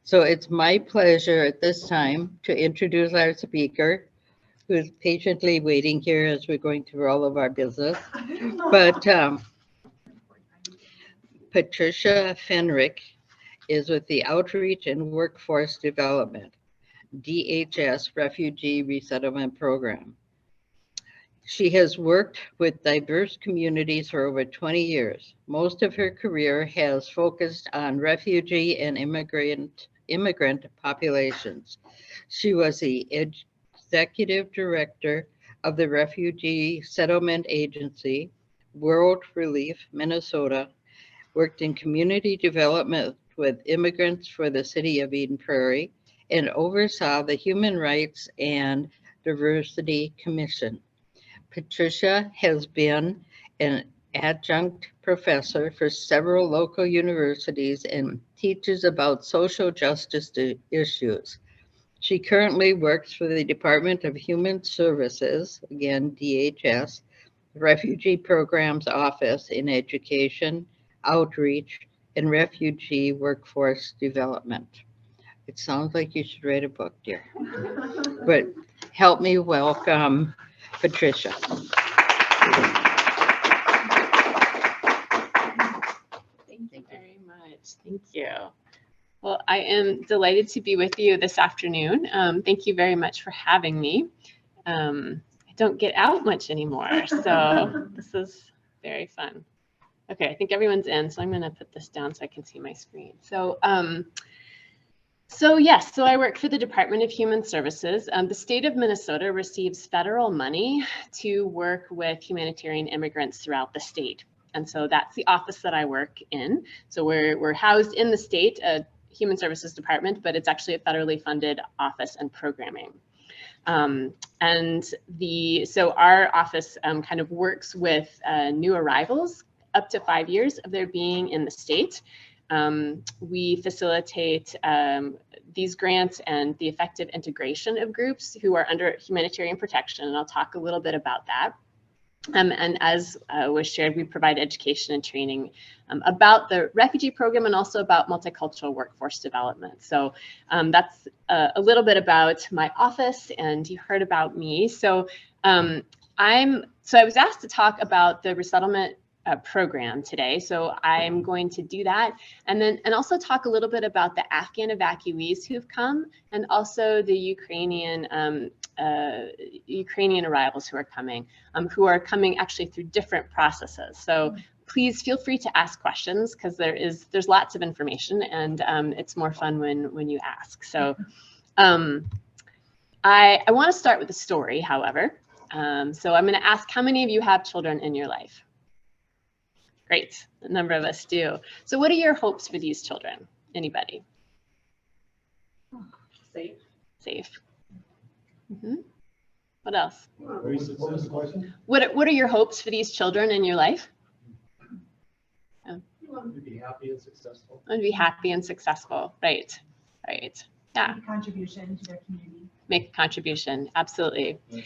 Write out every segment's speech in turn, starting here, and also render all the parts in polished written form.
So it's my pleasure at this time to introduce our speaker, who's patiently waiting here as we're going through all of our business. But Patricia Fenrick is with the Outreach and Workforce Development, DHS Refugee Resettlement Program. She has worked with diverse communities for over 20 years. Most of her career has focused on refugee and immigrant populations. She was the executive director of the Refugee Settlement Agency, World Relief, Minnesota, worked in community development with immigrants for the City of Eden Prairie, and oversaw the Human Rights and Diversity Commission. Patricia has been an adjunct professor for several local universities and teaches about social justice issues. She currently works for the Department of Human Services, again, DHS, Refugee Programs Office in Education, Outreach, and Refugee Workforce Development. It sounds like you should write a book, dear. But help me welcome Patricia. Thank you very much. Thank you. Well, I am delighted to be with you this afternoon. Thank you very much for having me. I don't get out much anymore, so this is very fun. Okay, I think everyone's in, so I'm going to put this down so I can see my screen. So I work for the Department of Human Services. The state of Minnesota receives federal money to work with humanitarian immigrants throughout the state. And so that's the office that I work in. So we're housed in the state Human Services Department, but it's actually a federally funded office and programming. So our office kind of works with new arrivals up to 5 years of their being in the state. We facilitate these grants and the effective integration of groups who are under humanitarian protection, and I'll talk a little bit about that. And as was shared, we provide education and training about the refugee program and also about multicultural workforce development. So that's a little bit about my office, and you heard about me. So I was asked to talk about the resettlement program today, so I'm going to do that, and also talk a little bit about the Afghan evacuees who've come, and also the Ukrainian arrivals who are coming actually through different processes. So please feel free to ask questions, because there's lots of information, and it's more fun when you ask. So I want to start with a story, however. So I'm going to ask, how many of you have children in your life? Great, a number of us do. So what are your hopes for these children? Anybody? Safe. Safe. What else? What was the question? What are your hopes for these children in your life? To be happy and successful. And be happy and successful. Right. Yeah. Make a contribution to their community. Make a contribution. Absolutely. Right.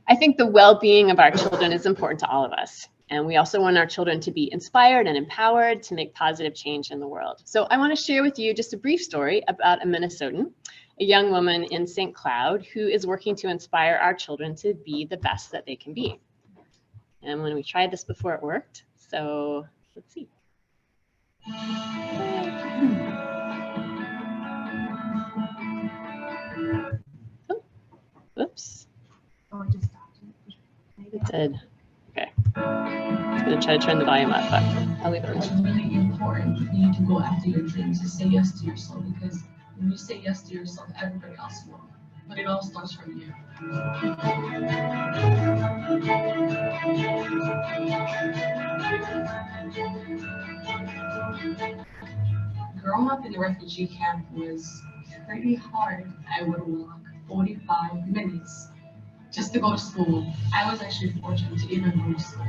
I think the well-being of our children is important to all of us. And we also want our children to be inspired and empowered to make positive change in the world. So I want to share with you just a brief story about a Minnesotan, a young woman in St. Cloud, who is working to inspire our children to be the best that they can be. And when we tried this before, it worked. So let's see. Oh, whoops. Oh, I just stopped. It did. Okay. I'm going to try to turn the volume up, but I'll leave it It's alone. really important for you to go after your dreams, to say yes to yourself, because when you say yes to yourself, everybody else will. But it all starts from you. Growing up in the refugee camp was pretty hard. I would walk 45 minutes just to go to school. I was actually fortunate to even go to school.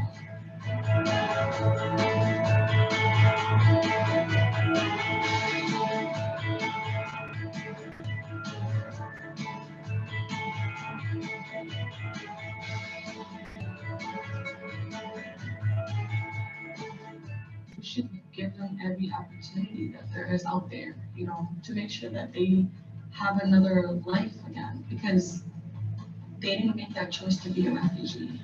You should give them every opportunity that there is out there, you know, to make sure that they have another life again, because they didn't make that choice to be a refugee.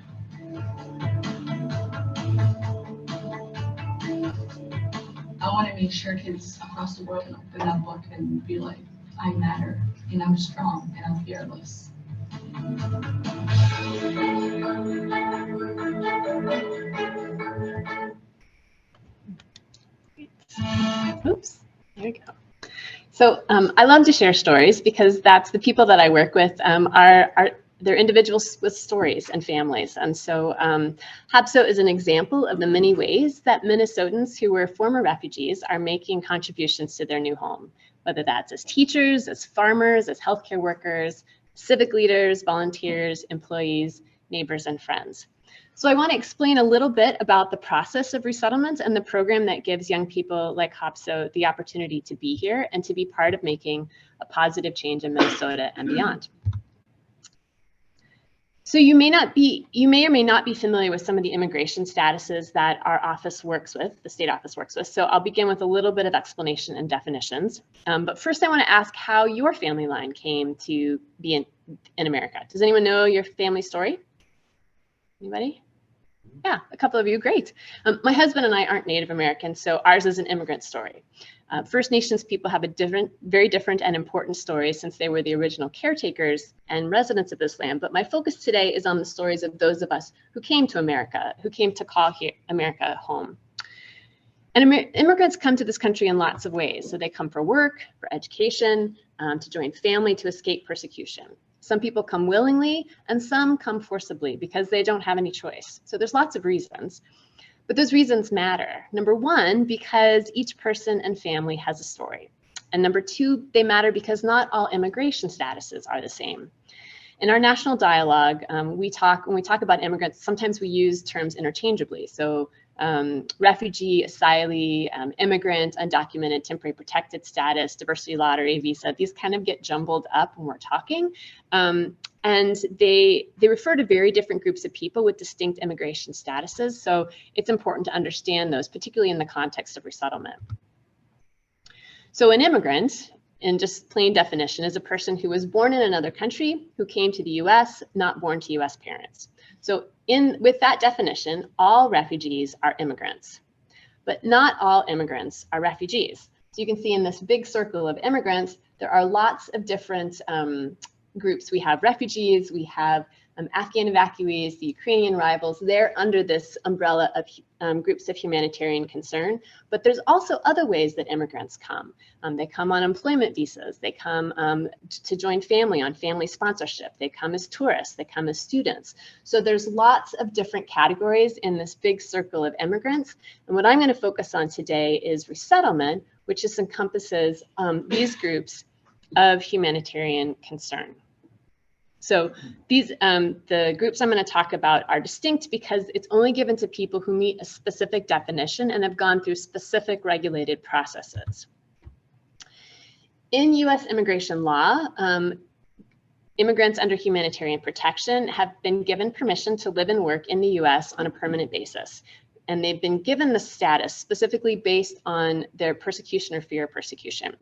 I want to make sure kids across the world can open that book and be like, I matter, and I'm strong, and I'm fearless. Oops, there we go. So I love to share stories because that's the people that I work with they're individuals with stories and families. And so HAPSO is an example of the many ways that Minnesotans who were former refugees are making contributions to their new home, whether that's as teachers, as farmers, as healthcare workers, civic leaders, volunteers, employees, neighbors, and friends. So I want to explain a little bit about the process of resettlement and the program that gives young people like HAPSO the opportunity to be here and to be part of making a positive change in Minnesota and beyond. So you may or may not be familiar with some of the immigration statuses that our office works with, the state office works with. So I'll begin with a little bit of explanation and definitions. But first I want to ask how your family line came to be in America. Does anyone know your family story? Anybody? Yeah, a couple of you, great. My husband and I aren't Native American, so ours is an immigrant story. First Nations people have a very different and important story since they were the original caretakers and residents of this land. But my focus today is on the stories of those of us who came to America, who came to call America home. And immigrants come to this country in lots of ways. So they come for work, for education, to join family, to escape persecution. Some people come willingly and some come forcibly because they don't have any choice. So there's lots of reasons, but those reasons matter. Number one, because each person and family has a story. And number two, they matter because not all immigration statuses are the same. In our national dialogue, when we talk about immigrants, sometimes we use terms interchangeably. So refugee, asylee, immigrant, undocumented, temporary protected status, diversity lottery, visa, these kind of get jumbled up when we're talking. And they refer to very different groups of people with distinct immigration statuses. So it's important to understand those, particularly in the context of resettlement. So an immigrant, in just plain definition, is a person who was born in another country, who came to the US, not born to US parents. So with that definition, all refugees are immigrants, but not all immigrants are refugees. So you can see in this big circle of immigrants, there are lots of different groups. We have refugees, we have Afghan evacuees, the Ukrainian rivals. They're under this umbrella of groups of humanitarian concern. But there's also other ways that immigrants come. They come on employment visas. They come to join family on family sponsorship. They come as tourists. They come as students. So there's lots of different categories in this big circle of immigrants. And what I'm going to focus on today is resettlement, which just encompasses these groups of humanitarian concern. So these, the groups I'm going to talk about are distinct because it's only given to people who meet a specific definition and have gone through specific regulated processes. In US immigration law, immigrants under humanitarian protection have been given permission to live and work in the US on a permanent basis. And they've been given the status specifically based on their persecution or fear of persecution.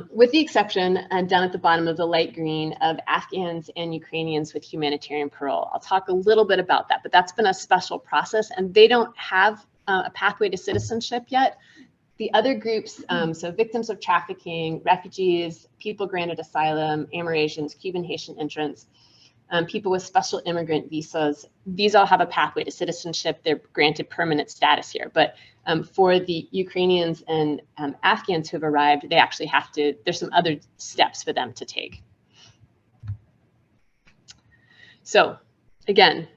With the exception, down at the bottom of the light green, of Afghans and Ukrainians with humanitarian parole. I'll talk a little bit about that, but that's been a special process and they don't have a pathway to citizenship yet. The other groups, so victims of trafficking, refugees, people granted asylum, Amerasians, Cuban Haitian entrants, people with special immigrant visas, these all have a pathway to citizenship. They're granted permanent status here. But for the Ukrainians and Afghans who have arrived, they actually have to, there's some other steps for them to take. So again,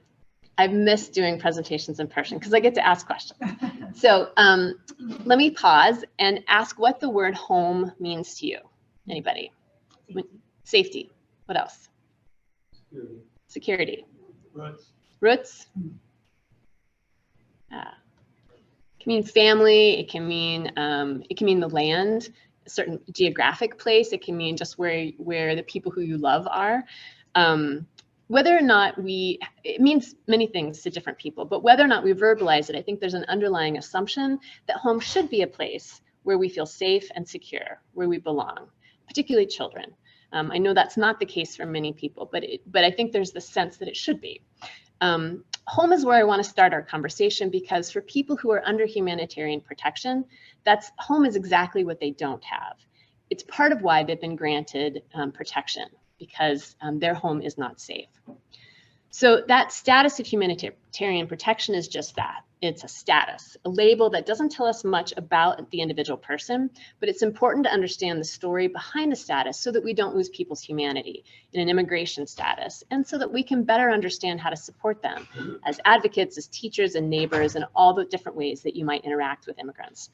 I've missed doing presentations in person because I get to ask questions. So let me pause and ask what the word home means to you. Anybody? Safety. What else? Security. Roots. Roots. It can mean family. It can mean the land, a certain geographic place. It can mean just where the people who you love are. whether or not it means many things to different people, but whether or not we verbalize it, I think there's an underlying assumption that home should be a place where we feel safe and secure, where we belong, particularly children. I know that's not the case for many people, but I think there's the sense that it should be. Home is where I want to start our conversation, because for people who are under humanitarian protection, home is exactly what they don't have. It's part of why they've been granted protection, because their home is not safe. So that status of humanitarian protection is just that. It's a status, a label that doesn't tell us much about the individual person, but it's important to understand the story behind the status so that we don't lose people's humanity in an immigration status, and so that we can better understand how to support them as advocates, as teachers and neighbors, and all the different ways that you might interact with immigrants.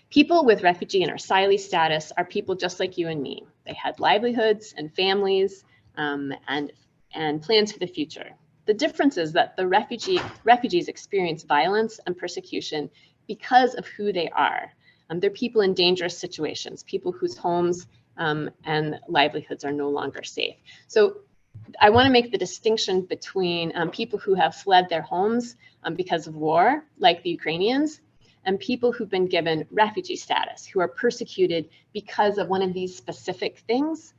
People with refugee and asylee status are people just like you and me. They had livelihoods and families and plans for the future. The difference is that the refugees experience violence and persecution because of who they are. They're people in dangerous situations, people whose homes and livelihoods are no longer safe. So I want to make the distinction between people who have fled their homes because of war, like the Ukrainians, and people who've been given refugee status, who are persecuted because of one of these specific things,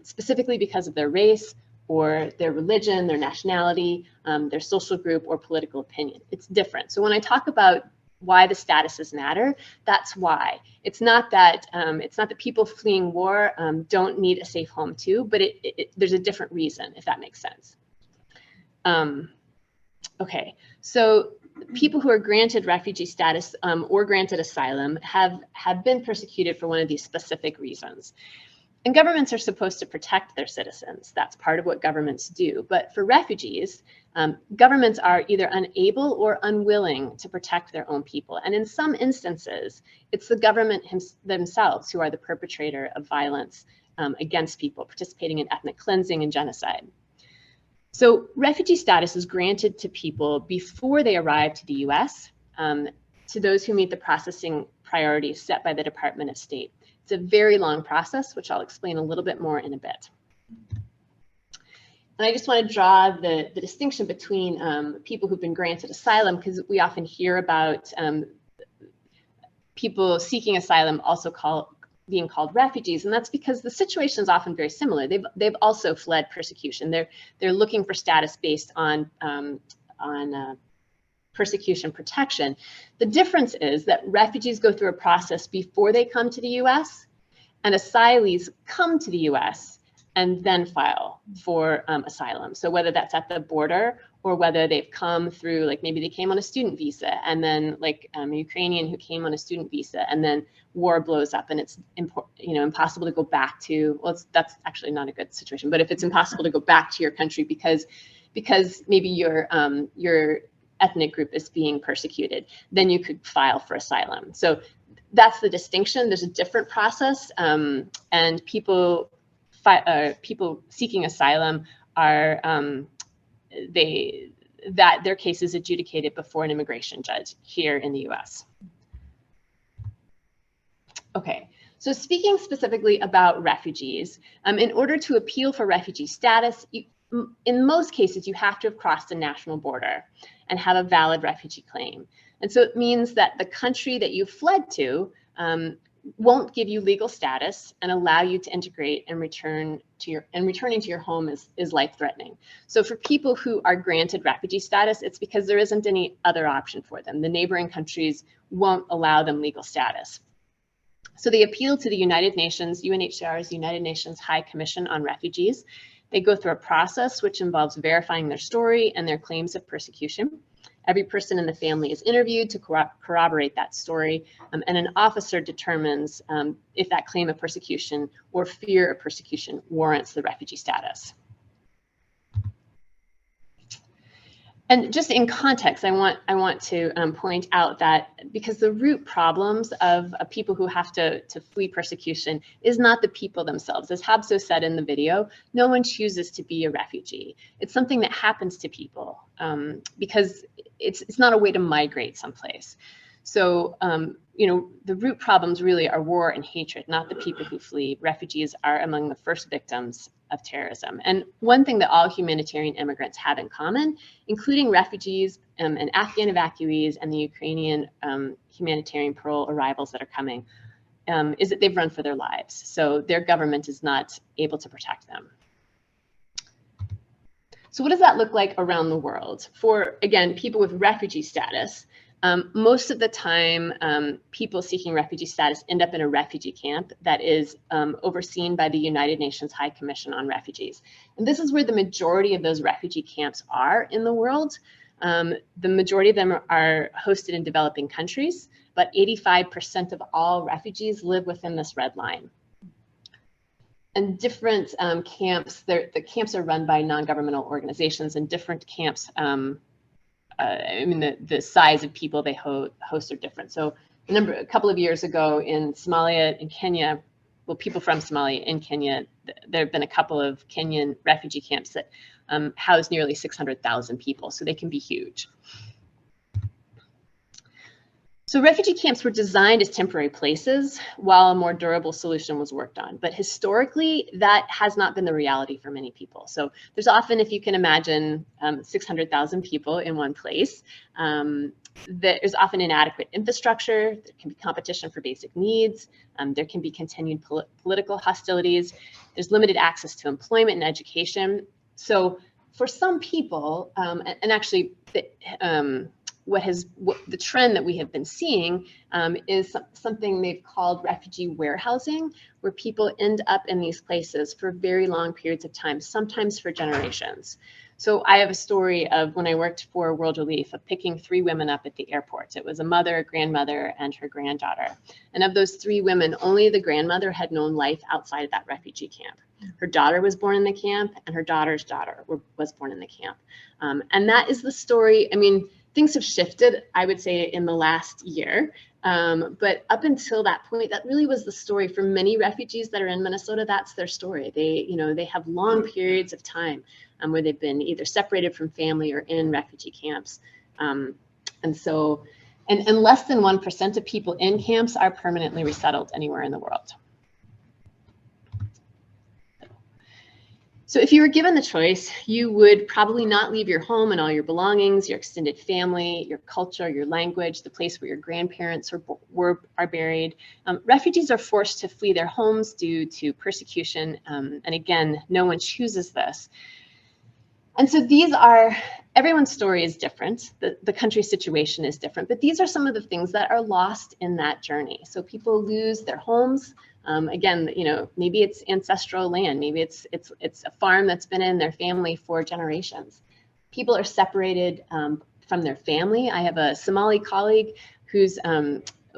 specifically because of their race or their religion, their nationality, their social group, or political opinion. It's different. So when I talk about why the statuses matter, that's why. It's not that people fleeing war don't need a safe home too, but there's a different reason, if that makes sense. Okay, so people who are granted refugee status or granted asylum have been persecuted for one of these specific reasons. And governments are supposed to protect their citizens. That's part of what governments do. But for refugees, governments are either unable or unwilling to protect their own people. And in some instances, it's the government themselves who are the perpetrator of violence against people, participating in ethnic cleansing and genocide. So refugee status is granted to people before they arrive to the US, to those who meet the processing priorities set by the Department of State. It's a very long process, which I'll explain a little bit more in a bit. And I just want to draw the distinction between people who've been granted asylum, because we often hear about people seeking asylum also being called refugees, and that's because the situation is often very similar. They've also fled persecution. They're looking for status based on persecution protection. The difference is that refugees go through a process before they come to the US, and asylees come to the US and then file for asylum. So whether that's at the border or whether they've come through, like maybe they came on a student visa, and then like a Ukrainian who came on a student visa, and then war blows up and it's impossible to go back to, well, that's actually not a good situation, but if it's impossible to go back to your country because maybe your ethnic group is being persecuted, then you could file for asylum. So that's the distinction. There's a different process, and people seeking asylum are their case is adjudicated before an immigration judge here in the US. Okay, so speaking specifically about refugees, in order to appeal for refugee status, in most cases, you have to have crossed a national border and have a valid refugee claim. And so it means that the country that you fled to won't give you legal status and allow you to integrate and returning to your home is life-threatening. So for people who are granted refugee status, it's because there isn't any other option for them. The neighboring countries won't allow them legal status. So they appeal to the United Nations, UNHCR's United Nations High Commission on Refugees. They go through a process which involves verifying their story and their claims of persecution. Every person in the family is interviewed to corroborate that story, and an officer determines if that claim of persecution or fear of persecution warrants the refugee status. And just in context, I want to point out that because the root problems of people who have to flee persecution is not the people themselves. As Habso said in the video, no one chooses to be a refugee. It's something that happens to people because it's not a way to migrate someplace. So, the root problems really are war and hatred, not the people who flee. Refugees are among the first victims terrorism. And one thing that all humanitarian immigrants have in common, including refugees and Afghan evacuees and the Ukrainian humanitarian parole arrivals that are coming, is that they've run for their lives. So their government is not able to protect them. So what does that look like around the world? For, again, people with refugee status, most of the time, people seeking refugee status end up in a refugee camp that is overseen by the United Nations High Commission on Refugees. And this is where the majority of those refugee camps are in the world. The majority of them are hosted in developing countries, but 85% of all refugees live within this red line. And different camps, the camps are run by non-governmental organizations, and different camps, I mean, the size of people they host are different. So a couple of years ago in Somalia and Kenya, well, people from Somalia in Kenya, there have been a couple of Kenyan refugee camps that house nearly 600,000 people, so they can be huge. So refugee camps were designed as temporary places while a more durable solution was worked on. But historically, that has not been the reality for many people. So there's often, if you can imagine, 600,000 people in one place. There's often inadequate infrastructure. There can be competition for basic needs. There can be continued political hostilities. There's limited access to employment and education. So for some people, and actually, the trend that we have been seeing is something they've called refugee warehousing, where people end up in these places for very long periods of time, sometimes for generations. So I have a story of when I worked for World Relief of picking 3 women up at the airport. It was a mother, a grandmother, and her granddaughter. And of those 3 women, only the grandmother had known life outside of that refugee camp. Her daughter was born in the camp, and her daughter's daughter was born in the camp. And that is the story. I mean, things have shifted, I would say, in the last year. But up until that point, that really was the story for many refugees that are in Minnesota. That's their story. They have long periods of time where they've been either separated from family or in refugee camps. And less than 1% of people in camps are permanently resettled anywhere in the world. So if you were given the choice, you would probably not leave your home and all your belongings, your extended family, your culture, your language, the place where your grandparents are buried. Refugees are forced to flee their homes due to persecution. And again, no one chooses this. And so everyone's story is different. The country situation is different, but these are some of the things that are lost in that journey. So people lose their homes. Again, maybe it's ancestral land. Maybe it's a farm that's been in their family for generations. People are separated from their family. I have a Somali colleague who's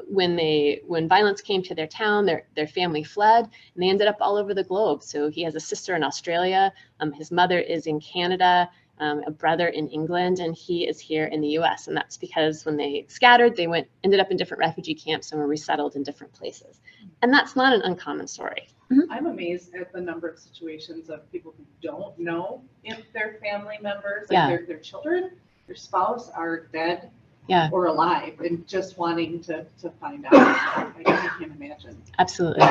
when violence came to their town, their family fled, and they ended up all over the globe. So he has a sister in Australia. His mother is in Canada. A brother in England, and he is here in the US. And that's because when they scattered, they ended up in different refugee camps and were resettled in different places. And that's not an uncommon story. I'm amazed at the number of situations of people who don't know if their family members, like their children, their spouse are dead or alive, and just wanting to find out. I can't imagine. Absolutely.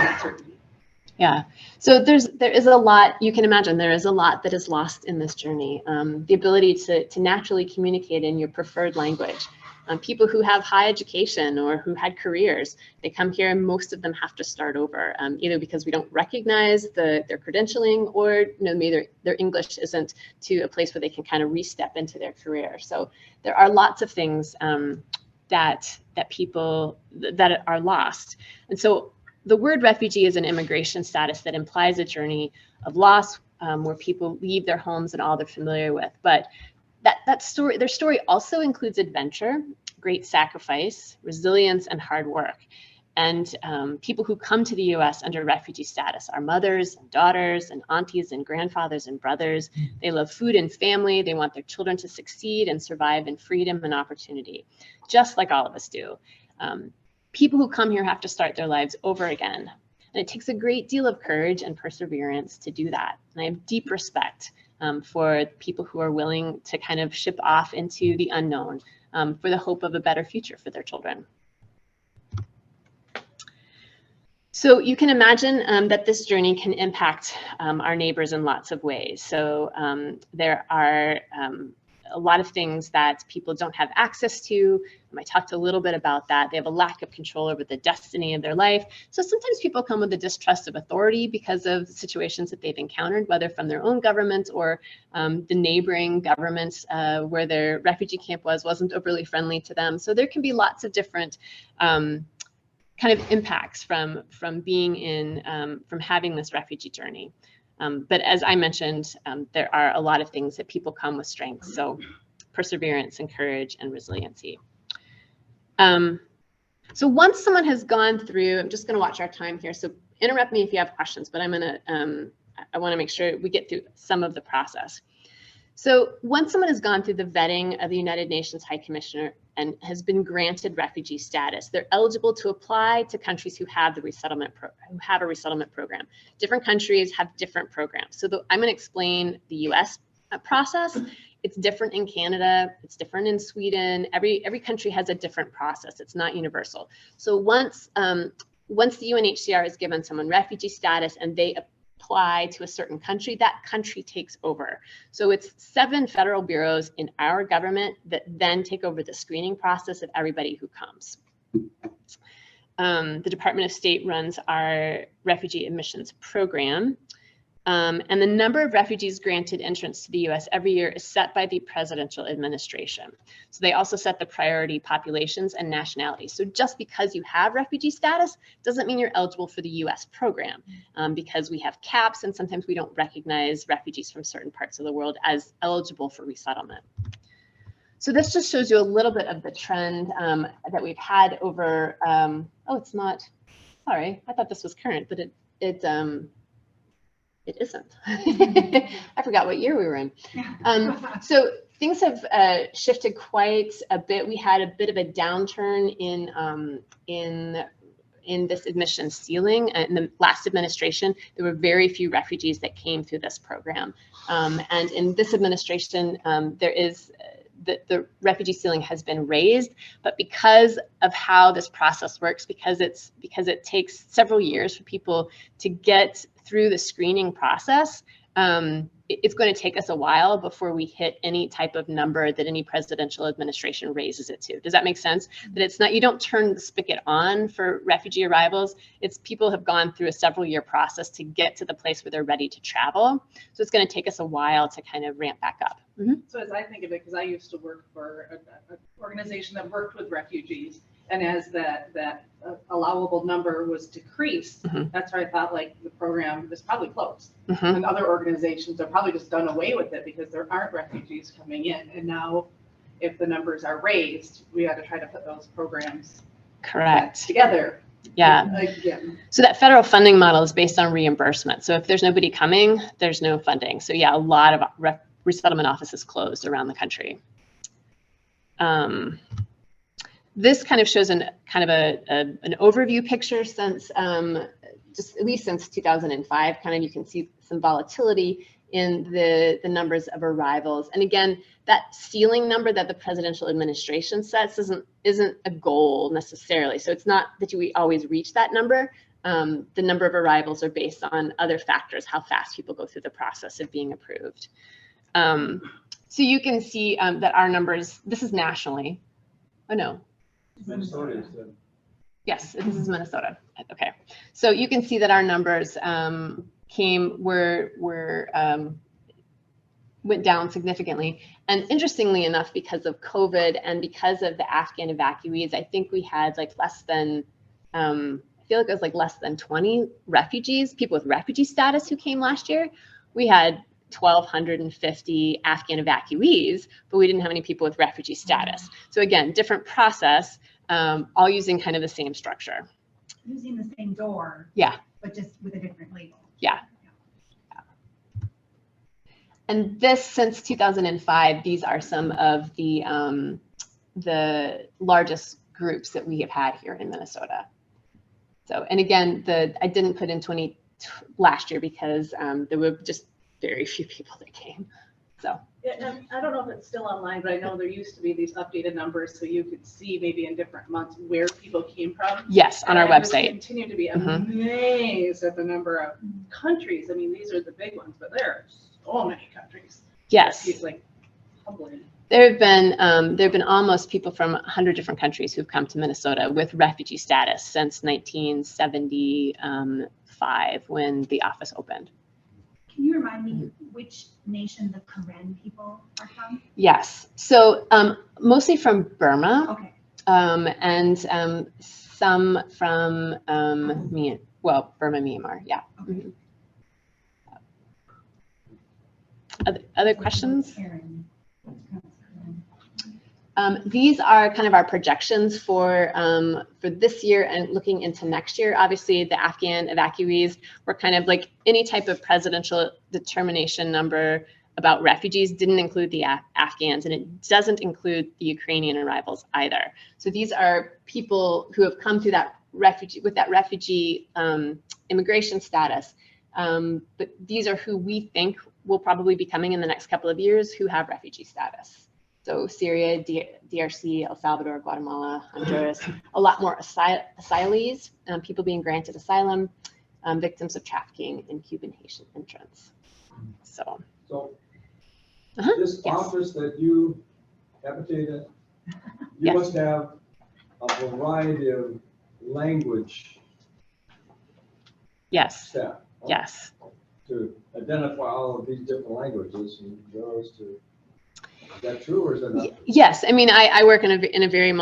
Yeah, so there is a lot, you can imagine there is a lot that is lost in this journey. The ability to naturally communicate in your preferred language. People who have high education or who had careers, they come here and most of them have to start over, either because we don't recognize their credentialing, or maybe their English isn't to a place where they can kind of re-step into their career. So there are lots of things that are lost. And so the word refugee is an immigration status that implies a journey of loss, where people leave their homes and all they're familiar with. But their story also includes adventure, great sacrifice, resilience, and hard work. And people who come to the US under refugee status are mothers and daughters and aunties and grandfathers and brothers. They love food and family. They want their children to succeed and survive in freedom and opportunity, just like all of us do. People who come here have to start their lives over again. And it takes a great deal of courage and perseverance to do that. And I have deep respect for people who are willing to kind of ship off into the unknown for the hope of a better future for their children. So you can imagine that this journey can impact our neighbors in lots of ways. So there are a lot of things that people don't have access to. I talked a little bit about that. They have a lack of control over the destiny of their life. So sometimes people come with a distrust of authority because of situations that they've encountered, whether from their own government or the neighboring governments where their refugee camp wasn't overly friendly to them. So there can be lots of different kind of impacts from being in, from having this refugee journey. But as I mentioned, there are a lot of things that people come with strengths. So perseverance and courage and resiliency. So once someone has gone through, I'm just going to watch our time here. So interrupt me if you have questions, but I'm going to, I want to make sure we get through some of the process. So once someone has gone through the vetting of the United Nations High Commissioner and has been granted refugee status, they're eligible to apply to countries who have a resettlement program. Different countries have different programs. So I'm going to explain the US process. It's different in Canada. It's different in Sweden. Every country has a different process. It's not universal. So once the UNHCR has given someone refugee status and they apply to a certain country, that country takes over. So it's 7 federal bureaus in our government that then take over the screening process of everybody who comes. The Department of State runs our refugee admissions program. And the number of refugees granted entrance to the US every year is set by the presidential administration. So they also set the priority populations and nationalities. So just because you have refugee status doesn't mean you're eligible for the US program, because we have caps and sometimes we don't recognize refugees from certain parts of the world as eligible for resettlement. So this just shows you a little bit of the trend that we've had over, oh, it's not, sorry, I thought this was current, but it isn't. I forgot what year we were in. So things have shifted quite a bit. We had a bit of a downturn in this admission ceiling. In the last administration, there were very few refugees that came through this program. And in this administration, the refugee ceiling has been raised, but because of how this process works, because it takes several years for people to get through the screening process, it's going to take us a while before we hit any type of number that any presidential administration raises it to. Does that make sense? That it's not, you don't turn the spigot on for refugee arrivals. It's people have gone through a several-year process to get to the place where they're ready to travel. So it's going to take us a while to kind of ramp back up. Mm-hmm. So as I think of it, because I used to work for an organization that worked with refugees, and as that allowable number was decreased, mm-hmm. that's where I thought like the program is probably closed. Mm-hmm. And other organizations are probably just done away with it because there aren't refugees coming in. And now if the numbers are raised, we got to try to put those programs together. Yeah. Again. So that federal funding model is based on reimbursement. So if there's nobody coming, there's no funding. So yeah, a lot of resettlement offices closed around the country. This kind of shows an overview picture since just at least since 2005. Kind of you can see some volatility in the numbers of arrivals. And again, that ceiling number that the presidential administration sets isn't a goal necessarily. So it's not that we always reach that number. The number of arrivals are based on other factors, how fast people go through the process of being approved. So you can see that our numbers, this is nationally. Oh no. Minnesota is good. Yes, this is Minnesota. Okay. So you can see that our numbers went down significantly. And interestingly enough, because of COVID and because of the Afghan evacuees, I think we had like less than, I feel like it was like less than 20 refugees, people with refugee status who came last year. We had 1,250 Afghan evacuees, but we didn't have any people with refugee status. So again, different process, all using kind of the same structure. Using the same door. Yeah. But just with a different label. Yeah. And this, since 2005, these are some of the largest groups that we have had here in Minnesota. So, and again, I didn't put in last year because there were just very few people that came. So. Yeah, and I don't know if it's still online, but I know there used to be these updated numbers so you could see maybe in different months where people came from. Yes, on our And I just website. continue to be Mhm. amazed at the number of countries. I mean, these are the big ones, but there are so many countries. Yes. It's like humbling. There have been almost people from 100 different countries who've come to Minnesota with refugee status since 1975 when the office opened. Can you remind me which nation the Karen people are from? Yes, so mostly from Burma, Okay. and some from Burma, Myanmar. Yeah. Okay. Other questions? Karen. These are kind of our projections for this year and looking into next year. Obviously, the Afghan evacuees were kind of like any type of presidential determination number about refugees didn't include the Afghans, and it doesn't include the Ukrainian arrivals either. So these are people who have come through that refugee immigration status. But these are who we think will probably be coming in the next couple of years who have refugee status. So Syria, DRC, El Salvador, Guatemala, Honduras, a lot more asylees, people being granted asylum, victims of trafficking, and Cuban Haitian entrants. So this yes. office that you habitate in, you Yes. must have a variety of language Yes, staff. huh? yes. To identify all of these different languages and those to. Is that true or is that not? Yes, I mean, I work in a very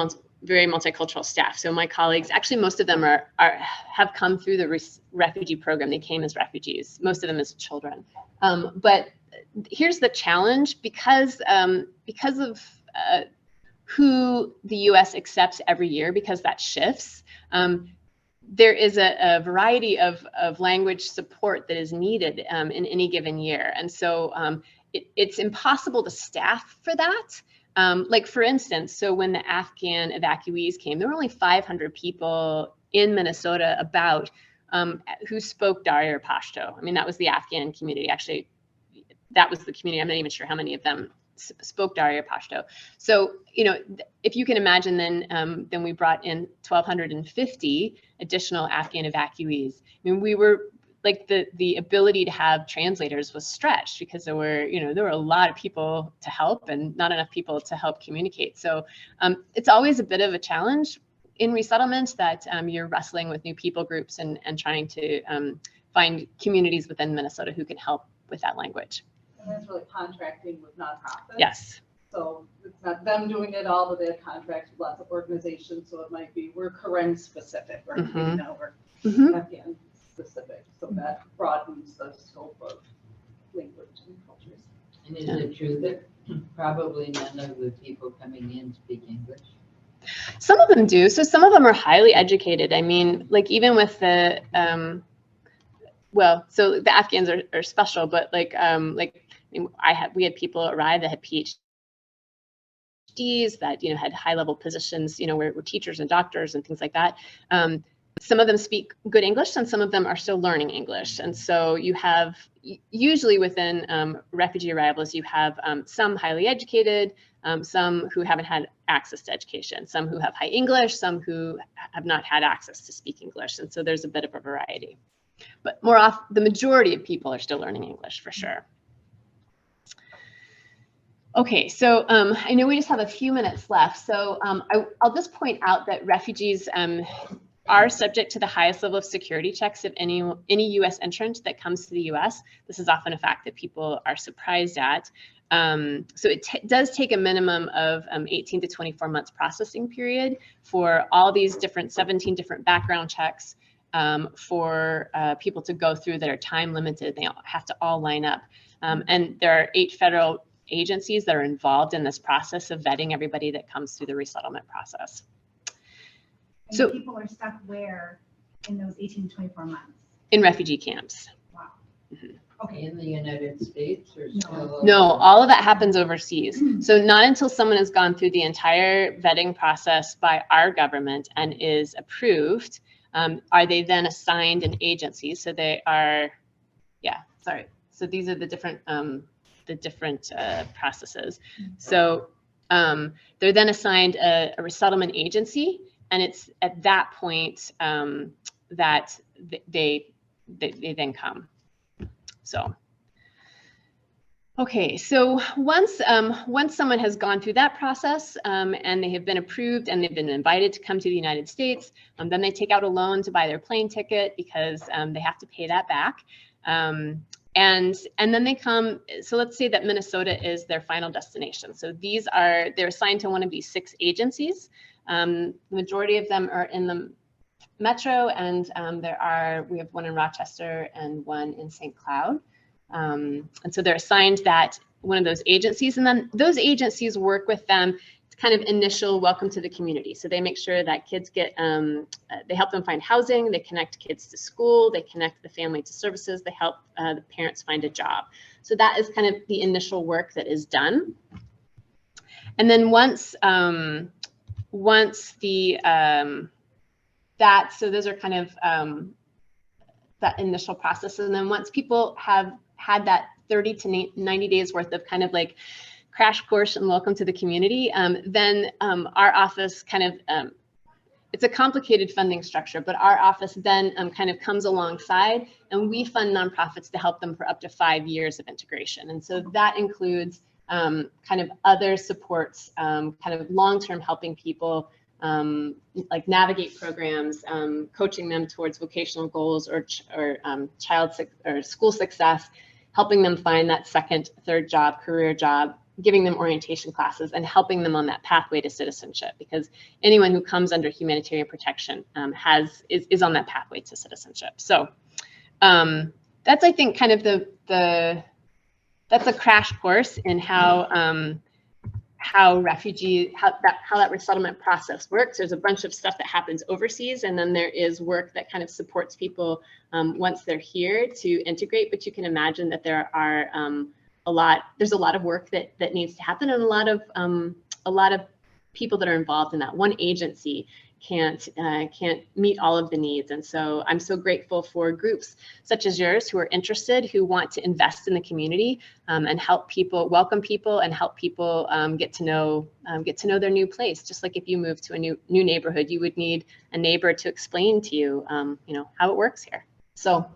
multicultural staff. So my colleagues, actually, most of them have come through the refugee program. They came as refugees, most of them as children. But here's the challenge, because of who the U.S. accepts every year, because that shifts. There is a variety of language support that is needed in any given year, and so it's impossible to staff for that. Like for instance, so when the Afghan evacuees came, there were only 500 people in Minnesota who spoke Dari or Pashto. I mean, that was the Afghan community. Actually, that was the community. I'm not even sure how many of them spoke Dari or Pashto. So, if you can imagine, then we brought in 1,250 additional Afghan evacuees. I mean, we were like the ability to have translators was stretched because there were a lot of people to help and not enough people to help communicate. So it's always a bit of a challenge in resettlement that you're wrestling with new people groups and trying to find communities within Minnesota who can help with that language. And that's really contracting with nonprofits. Yes. So it's not them doing it all, but they have contracts with lots of organizations. So it might be, we're Karen specific, or we're Afghan specific. So that broadens the scope of language and cultures. And is it true that probably none of the people coming in speak English? Some of them do. So some of them are highly educated. I mean, like even with the, so the Afghans are special, but we had people arrive that had PhDs that, had high level positions, were teachers and doctors and things like that. Some of them speak good English and some of them are still learning English. And so you have, usually within refugee arrivals, you have some highly educated, some who haven't had access to education, some who have high English, some who have not had access to speak English. And so there's a bit of a variety. But more often, the majority of people are still learning English for sure. Okay, so I know we just have a few minutes left. So I'll just point out that refugees are subject to the highest level of security checks of any U.S. entrant that comes to the U.S. This is often a fact that people are surprised at. So it does take a minimum of 18 to 24 months processing period for all these 17 different background checks for people to go through that are time limited. They have to all line up. And there are 8 federal agencies that are involved in this process of vetting everybody that comes through the resettlement process. And So people are stuck where in those 18 to 24 months? In refugee camps. Wow. Mm-hmm. Okay. In the United States or still? No, all of that happens overseas. So not until someone has gone through the entire vetting process by our government and is approved, are they then assigned an agency. So they are, so these are the different the different processes. So they're then assigned a resettlement agency, and it's at that point that they then come. So. Okay, so once someone has gone through that process and they have been approved and they've been invited to come to the United States, then they take out a loan to buy their plane ticket because they have to pay that back. And then they come, so let's say that Minnesota is their final destination. So they're assigned to one of these 6 agencies. The majority of them are in the metro, and we have one in Rochester and one in St. Cloud. And so they're assigned one of those agencies, and then those agencies work with them to kind of initial welcome to the community. So they make sure that kids get, they help them find housing, they connect kids to school, they connect the family to services, they help the parents find a job. So that is kind of the initial work that is done. And then once so those are kind of that initial process. And then once people have had that 30 to 90 days worth of kind of like crash course and welcome to the community, then our office kind of, it's a complicated funding structure, but our office then kind of comes alongside, and we fund nonprofits to help them for up to 5 years of integration. And so that includes kind of other supports, kind of long-term helping people like navigate programs, coaching them towards vocational goals or school success, helping them find that second, third job, career job, giving them orientation classes, and helping them on that pathway to citizenship. Because anyone who comes under humanitarian protection is on that pathway to citizenship. So that's, I think, kind of that's a crash course in how that resettlement process works. There's a bunch of stuff that happens overseas, and then there is work that kind of supports people once they're here to integrate. But you can imagine that there are there's a lot of work that needs to happen, and a lot of people that are involved in that. One agency can't meet all of the needs. And so I'm so grateful for groups such as yours who are interested, who want to invest in the community and help people, welcome people, and help people get to know their new place. Just like if you move to a new neighborhood, you would need a neighbor to explain to you, how it works here. So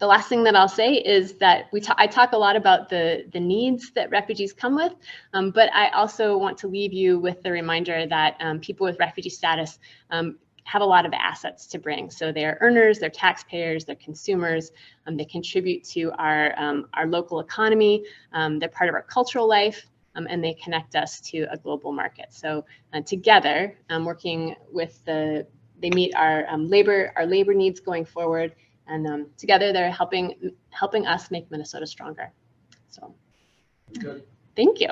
the last thing that I'll say is that I talk a lot about the needs that refugees come with, but I also want to leave you with the reminder that people with refugee status have a lot of assets to bring. So they're earners, they're taxpayers, they're consumers, they contribute to our local economy, they're part of our cultural life, and they connect us to a global market. So together, working with they meet our labor needs going forward. And together they're helping us make Minnesota stronger. So, good. Thank you.